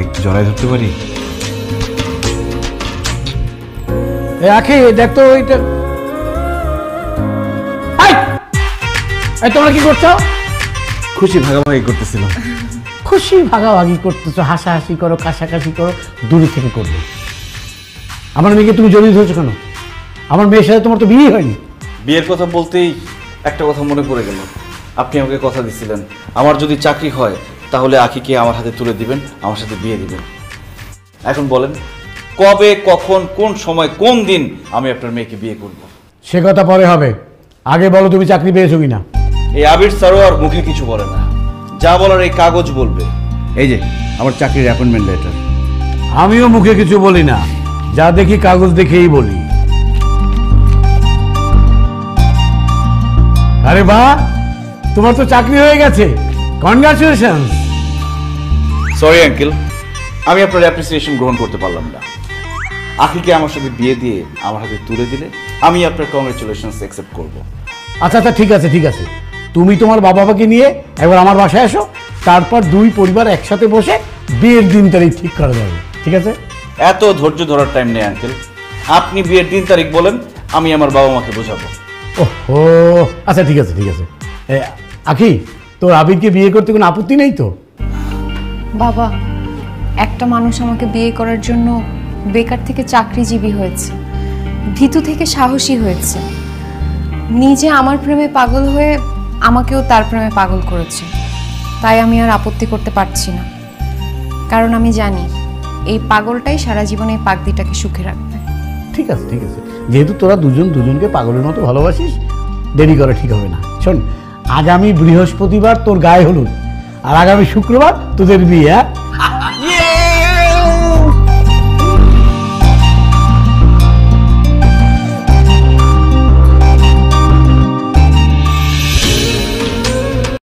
একটু জড়াই ধরতে পারি? আখি দেখ তো ওইটা। তোমরা কি করছো? খুশি ভাগাভাগি করতেছিলাম। খুশি ভাগাভাগি করতেছো, হাসাহাসি করো, কাশাকাশি করো, দূরে থেকে করবে। আমার মেয়েকে তুমি জড়িয়ে ধরছো কেন? আমার মেয়ের সাথে তোমার তো বিয়ে হয়নি। বিয়ের কথা বলতেই একটা কথা মনে পড়ে গেল। আপনি আমাকে কথা দিয়েছিলেন আমার যদি চাকরি হয় তাহলে আখিকে আমার হাতে তুলে দিবেন, আমার সাথে বিয়ে দিবেন। এখন বলেন কবে, কখন, কোন সময়, কোন দিন আমি আপনার মেয়েকে বিয়ে করব? সে কথা পরে হবে, আগে বলো তুমি চাকরি পেয়েছো কিনা। এই আবির সারোয়ার মুখে কিছু বলে না, যা বলার এই কাগজ বলবে। এই যে আমার চাকরির অ্যাপয়েন্টমেন্ট লেটার। আমিও মুখে কিছু বলি না, যা দেখি কাগজ দেখেই বলি। আরে বাহ, তোমার তো চাকরি হয়ে গেছে, কনগ্রাচুলেশন। সরি আঙ্কেল, আমি আপনার অ্যাপ্রিসিয়েশন গ্রহণ করতে পারলাম না। আখিকে আমার সাথে বিয়ে দিয়ে আমার হাতে তুলে দিলে আমি আপনার কংগ্রাচুলেশনস অ্যাকসেপ্ট করব। আচ্ছা আচ্ছা, ঠিক আছে ঠিক আছে, তুমি তোমার বাবা মাকে নিয়ে একবার আমার বাসায় আসো, তারপর দুই পরিবার একসাথে বসে বিয়ের দিন তারিখ ঠিক করা যাবে, ঠিক আছে? এত ধৈর্য ধরার টাইম নেই আঙ্কেল, আপনি বিয়ের দিন তারিখ বলেন, আমি আমার বাবা মাকে বোঝাবো। ওহো, আচ্ছা ঠিক আছে ঠিক আছে। আখি, তোর আবিরকে বিয়ে করতে কোনো আপত্তি নেই তো? বাবা, একটা মানুষ আমাকে বিয়ে করার জন্য বেকার থেকে চাকরিজীবী হয়েছে, ভীতু থেকে সাহসী হয়েছে, নিজে আমার প্রেমে পাগল হয়ে আমাকেও তার প্রেমে পাগল করেছে। তাই আমি আর আপত্তি করতে পারছি না, কারণ আমি জানি এই পাগলটাই সারা জীবনে এই পাগদিটাকে সুখে রাখবে। ঠিক আছে ঠিক আছে, যেহেতু তোরা দুজন দুজনকে পাগলের মতো ভালোবাসিস, দেরি করা ঠিক হবে না। শোন, আগামী বৃহস্পতিবার তোর গায়ে হলুদ, আর আগামী শুক্রবার তোদের বিয়ে।